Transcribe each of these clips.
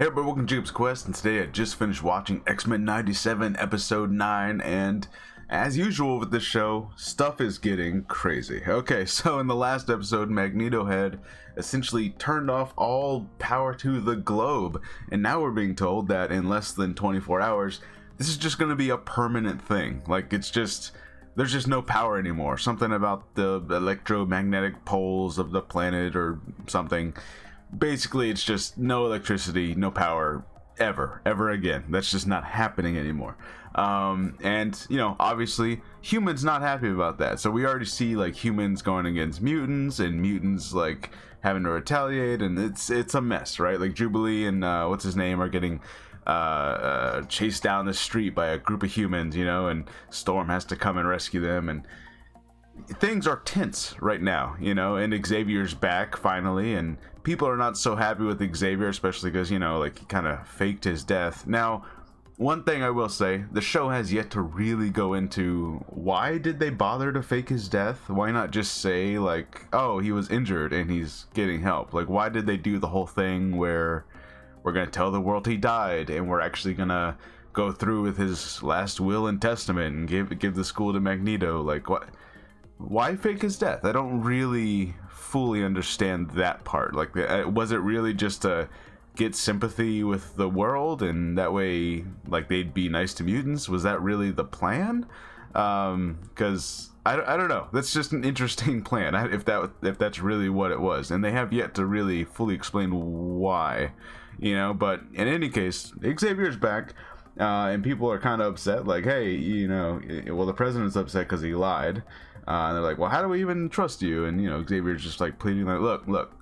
Hey everybody, welcome to Jacob's Quest, and today I just finished watching X-Men 97 episode 9, and as usual with this show, stuff is getting crazy. Okay, so in the last episode, Magneto had essentially turned off all power to the globe, and now we're being told that in less than 24 hours, this is just going to be a permanent thing. Like, it's just, there's just no power anymore. Something about the electromagnetic poles of the planet or something. Basically, it's just no electricity, no power, ever again. That's just not happening anymore. And, you know, obviously, humans not happy about that. So we already see, like, humans going against mutants, and mutants, like, having to retaliate, and it's a mess, right? Like, Jubilee and, what's his name, are getting chased down the street by a group of humans, you know, and Storm has to come and rescue them, and things are tense right now, you know, and Xavier's back finally, and people are not so happy with Xavier, especially because, you know, like, he kind of faked his death. Now, one thing I will say, the show has yet to really go into why did they bother to fake his death? Why not just say, like, oh, he was injured and he's getting help? Like, why did they do the whole thing where we're going to tell the world he died and we're actually going to go through with his last will and testament and give the school to Magneto? Like, what? Why fake his death? I don't really fully understand that part. Like, was it really just to get sympathy with the world, and that way, like, they'd be nice to mutants? Was that really the plan? Because I don't know. That's just an interesting plan. If that's really what it was, and they have yet to really fully explain why, you know. But in any case, Xavier's back. And people are kind of upset, like, hey, you know, well, the president's upset because he lied. And they're like, well, how do we even trust you? And, you know, Xavier's just like pleading, like, look,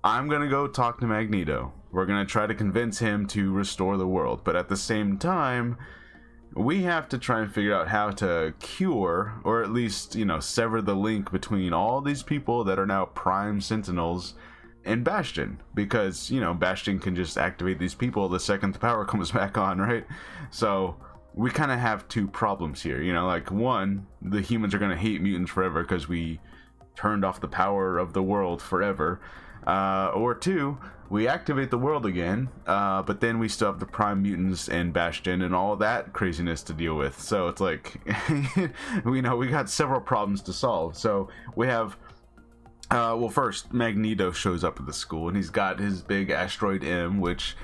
I'm going to go talk to Magneto. We're going to try to convince him to restore the world. But at the same time, we have to try and figure out how to cure, or at least, you know, sever the link between all these people that are now Prime Sentinels and Bastion, because, you know, Bastion can just activate these people the second the power comes back on, right? So we kind of have two problems here, you know. Like, one, the humans are going to hate mutants forever because we turned off the power of the world forever, or two, we activate the world again, but then we still have the Prime Mutants and Bastion and all that craziness to deal with. So it's like, we know we got several problems to solve. So we have well, first, Magneto shows up at the school, and he's got his big asteroid M, which,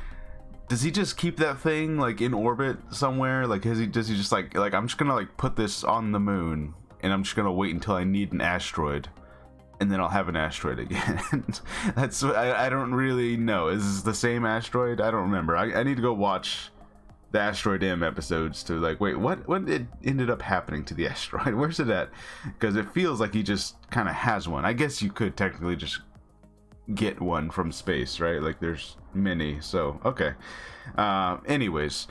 does he just keep that thing, like, in orbit somewhere? Like, does he just, like, I'm just gonna, like, put this on the moon, and I'm just gonna wait until I need an asteroid, and then I'll have an asteroid again. I don't really know. Is this the same asteroid? I don't remember. I need to go watch the Asteroid M episodes to, like, wait, what ended up happening to the asteroid? Where's it at? Because it feels like he just kind of has one. I guess you could technically just get one from space, right? Like, there's many, so okay. Anyways,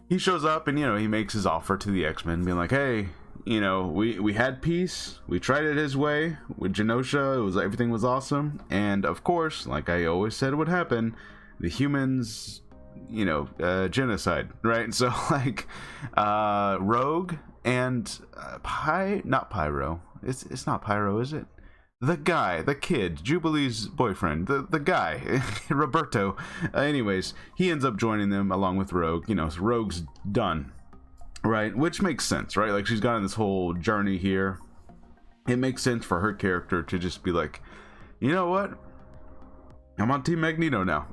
he shows up, and, you know, he makes his offer to the X-Men, being like, hey, you know, we had peace, we tried it his way with Genosha, everything was awesome, and of course, like I always said would happen, the humans, you know, genocide, right? So, like, Rogue and not Pyro, it's not Pyro, is it? The guy, the kid, Jubilee's boyfriend, the guy, Roberto. Anyways, he ends up joining them along with Rogue. You know, so Rogue's done, right? Which makes sense, right? Like, she's gone on this whole journey here. It makes sense for her character to just be like, you know what? I'm on Team Magneto now.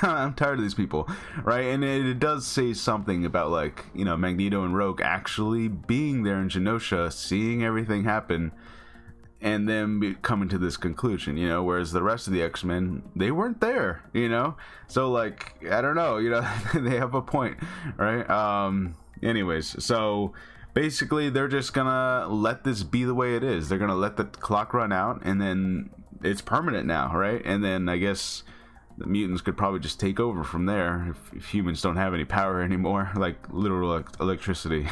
I'm tired of these people, right? And it does say something about, like, you know, Magneto and Rogue actually being there in Genosha, seeing everything happen, and then coming to this conclusion, you know, whereas the rest of the X-Men, they weren't there, you know? So, like, I don't know, you know, they have a point, right? Anyways, so basically they're just gonna let this be the way it is. They're gonna let the clock run out, and then it's permanent now, right? And then I guess the mutants could probably just take over from there if humans don't have any power anymore, like literal electricity.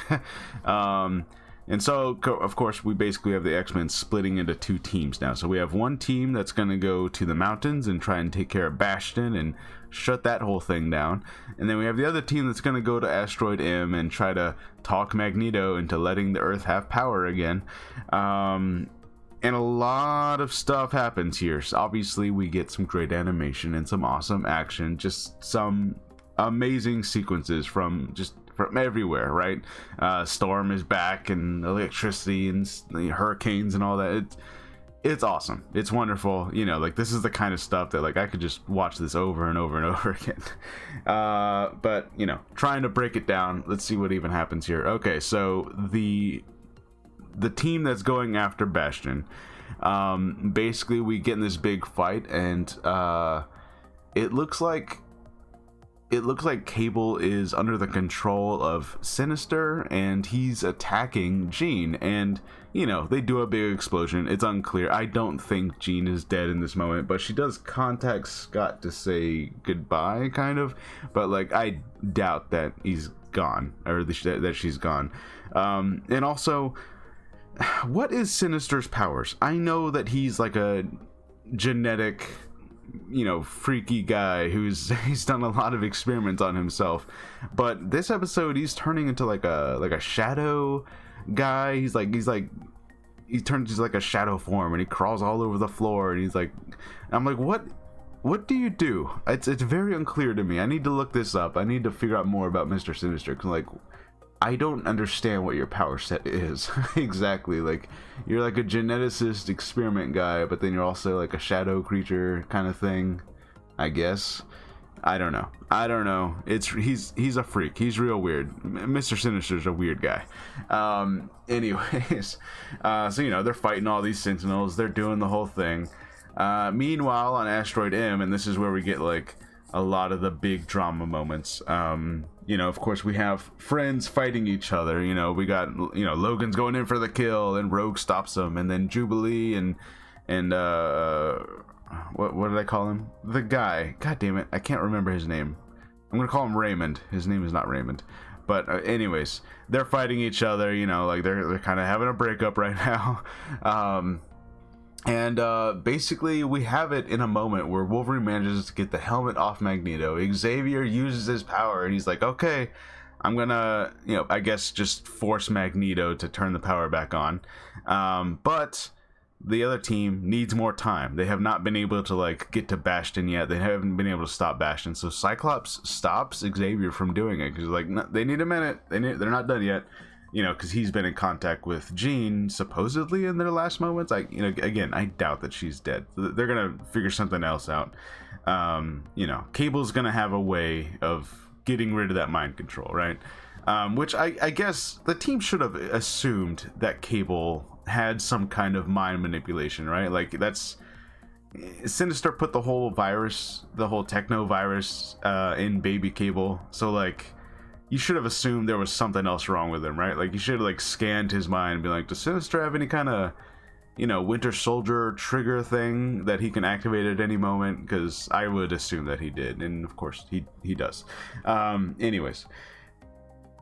And so, of course, we basically have the X-Men splitting into two teams now. So we have one team that's going to go to the mountains and try and take care of Bastion and shut that whole thing down. And then we have the other team that's going to go to Asteroid M and try to talk Magneto into letting the Earth have power again. And a lot of stuff happens here. So obviously, we get some great animation and some awesome action. Just some amazing sequences from everywhere, right? Storm is back, and electricity and hurricanes and all that. It's awesome. It's wonderful. You know, like, this is the kind of stuff that, like, I could just watch this over and over and over again. But, you know, trying to break it down. Let's see what even happens here. Okay, so the team that's going after Bastion, basically we get in this big fight, and it looks like Cable is under the control of Sinister, and he's attacking Jean, and you know, they do a big explosion. It's unclear. I don't think Jean is dead in this moment, but she does contact Scott to say goodbye, kind of, but like, I doubt that he's gone, or that she's gone. And also, what is Sinister's powers? I know that he's like a genetic, you know, freaky guy he's done a lot of experiments on himself, but this episode he's turning into like a shadow guy. He turns into like a shadow form, and he crawls all over the floor, and I'm like, what do you do? It's very unclear to me. I need to look this up. I need to figure out more about Mr. Sinister, because like, I don't understand what your power set is exactly. Like, you're like a geneticist experiment guy, but then you're also like a shadow creature kind of thing, I guess. I don't know. He's a freak. He's real weird. Mr. Sinister's a weird guy. Anyways, so you know, they're fighting all these Sentinels. They're doing the whole thing. Meanwhile, on Asteroid M, and this is where we get like a lot of the big drama moments. You know, of course, we have friends fighting each other. You know, we got, you know, Logan's going in for the kill, and Rogue stops him, and then Jubilee and what did I call him? The guy. God damn it, I can't remember his name. I'm gonna call him Raymond. His name is not Raymond. But anyways, they're fighting each other. You know, like they're kind of having a breakup right now. And basically we have it in a moment where Wolverine manages to get the helmet off Magneto. Xavier uses his power, and he's like, okay, I'm gonna, you know, I guess just force Magneto to turn the power back on. But the other team needs more time. They have not been able to like get to Bastion yet. They haven't been able to stop Bastion. So Cyclops stops Xavier from doing it, because like, no, they need a minute. They're not done yet. You know, because he's been in contact with Jean supposedly in their last moments. You know, again, I doubt that she's dead. They're gonna figure something else out. You know, Cable's gonna have a way of getting rid of that mind control, right? Which I guess the team should have assumed that Cable had some kind of mind manipulation, right? Like, that's Sinister put the whole virus, the whole techno virus, in baby Cable. So like, you should have assumed there was something else wrong with him, right? Like, you should have like scanned his mind and be like, does Sinister have any kind of, you know, Winter Soldier trigger thing that he can activate at any moment? Because I would assume that he did, and of course he does. Anyways,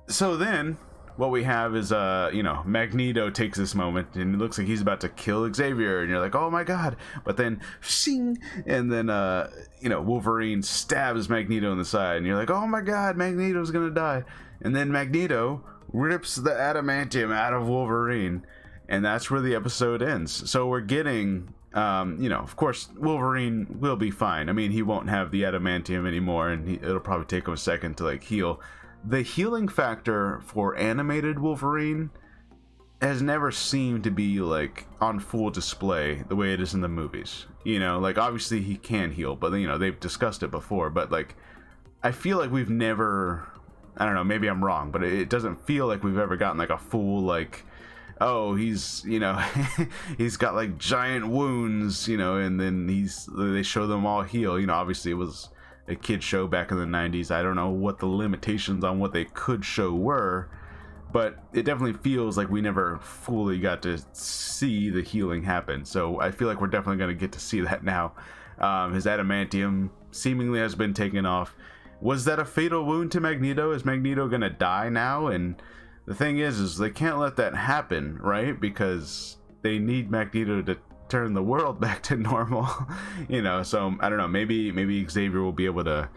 so then what we have is you know, Magneto takes this moment, and it looks like he's about to kill Xavier, and you're like, oh my god. But then shing, and then you know, Wolverine stabs Magneto in the side, and you're like, oh my god, Magneto's gonna die. And then Magneto rips the adamantium out of Wolverine, and that's where the episode ends. So we're getting, you know, of course Wolverine will be fine. I mean, he won't have the adamantium anymore, and it'll probably take him a second to like heal. The healing factor for animated Wolverine has never seemed to be like on full display the way it is in the movies. You know, like, obviously he can heal, but you know, they've discussed it before. But like, I feel like we've never, I don't know, maybe I'm wrong, but it doesn't feel like we've ever gotten like a full, like, oh, he's, you know, he's got like giant wounds, you know, and then they show them all heal. You know, obviously it was a kid show back in the 90s. I don't know what the limitations on what they could show were, but it definitely feels like we never fully got to see the healing happen. So I feel like we're definitely going to get to see that now. His adamantium seemingly has been taken off. Was that a fatal wound to Magneto? Is Magneto going to die now? And the thing is they can't let that happen, right? Because they need Magneto to turn the world back to normal. You know, so I don't know, maybe Xavier will be able to,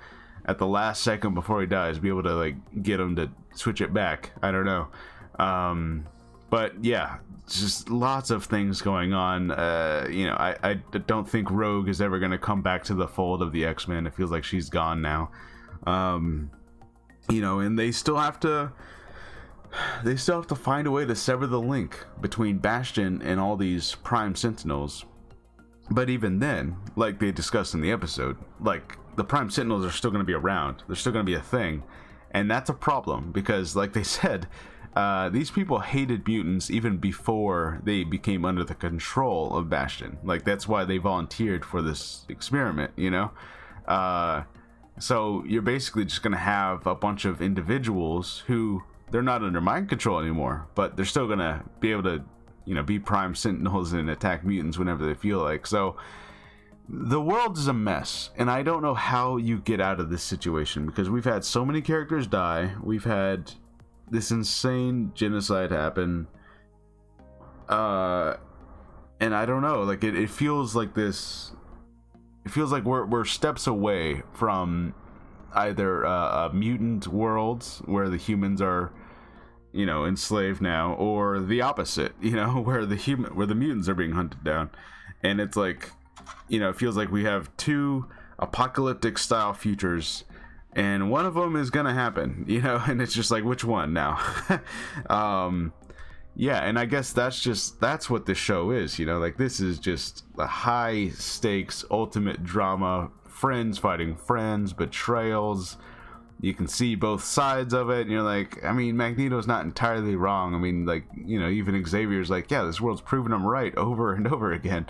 at the last second before he dies, be able to like get him to switch it back. I don't know. But yeah, just lots of things going on. I don't think Rogue is ever going to come back to the fold of the X-Men. It feels like she's gone now. And they still have to find a way to sever the link between Bastion and all these Prime Sentinels. But even then, like they discussed in the episode, like the Prime Sentinels are still going to be around. They're still going to be a thing. And that's a problem because, like they said, these people hated mutants even before they became under the control of Bastion. Like, that's why they volunteered for this experiment, So you're basically just going to have a bunch of individuals who, they're not under mind control anymore, but they're still going to be able to, be Prime Sentinels and attack mutants whenever they feel like. So the world is a mess, and I don't know how you get out of this situation, because we've had so many characters die. We've had this insane genocide happen. And I don't know, like it feels like this. It feels like we're steps away from either a mutant worlds where the humans are, enslaved now, or the opposite, where the mutants are being hunted down. And it's like, it feels like we have two apocalyptic style futures, and one of them is gonna happen, and it's just like, which one now? Yeah, and I guess that's what this show is, like this is just the high stakes ultimate drama, friends fighting friends, betrayals. You can see both sides of it, and you're like, I mean, Magneto's not entirely wrong. I mean, like, even Xavier's like, yeah, this world's proven him right over and over again,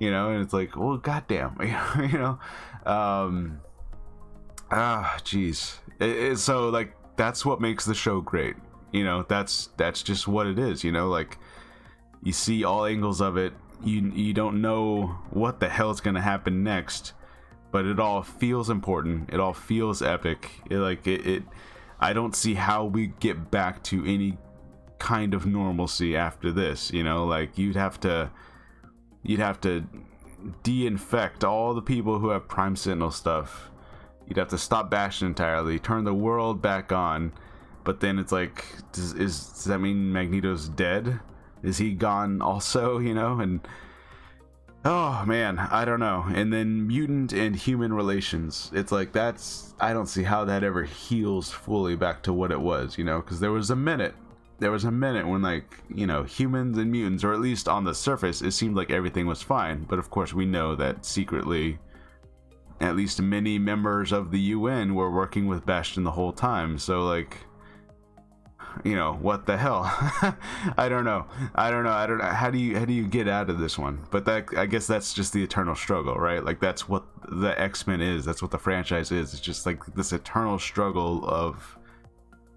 and it's like, well, goddamn, jeez. So, like, that's what makes the show great. That's just what it is. Like, you see all angles of it. You don't know what the hell is gonna happen next, but it all feels important. It all feels epic. I don't see how we get back to any kind of normalcy after this. Like, you'd have to de-infect all the people who have Prime Sentinel stuff. You'd have to stop Bastion entirely, turn the world back on. But then it's like, does that mean Magneto's dead? Is he gone also, And oh man, I don't know. And then mutant and human relations. It's like, I don't see how that ever heals fully back to what it was, because there was a minute when, like, humans and mutants, or at least on the surface, it seemed like everything was fine. But of course we know that secretly, at least many members of the UN were working with Bastion the whole time. So, like, what the hell? I don't know. How do you get out of this one? But I guess that's just the eternal struggle, right? Like, that's what the X-Men is. That's what the franchise is. It's just like this eternal struggle of,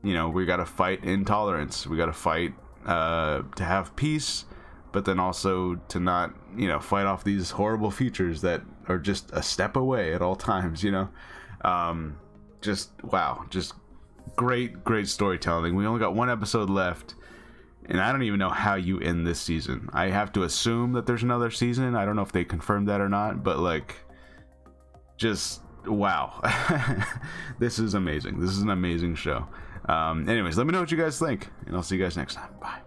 we got to fight intolerance. We got to fight to have peace, but then also to not, fight off these horrible futures that are just a step away at all times, just wow. Just great storytelling. We only got one episode left, and I don't even know how you end this season. I have to assume that there's another season. I don't know if they confirmed that or not, but like, just wow. This is amazing. This is an amazing show. Anyways, let me know what you guys think, and I'll see you guys next time. Bye.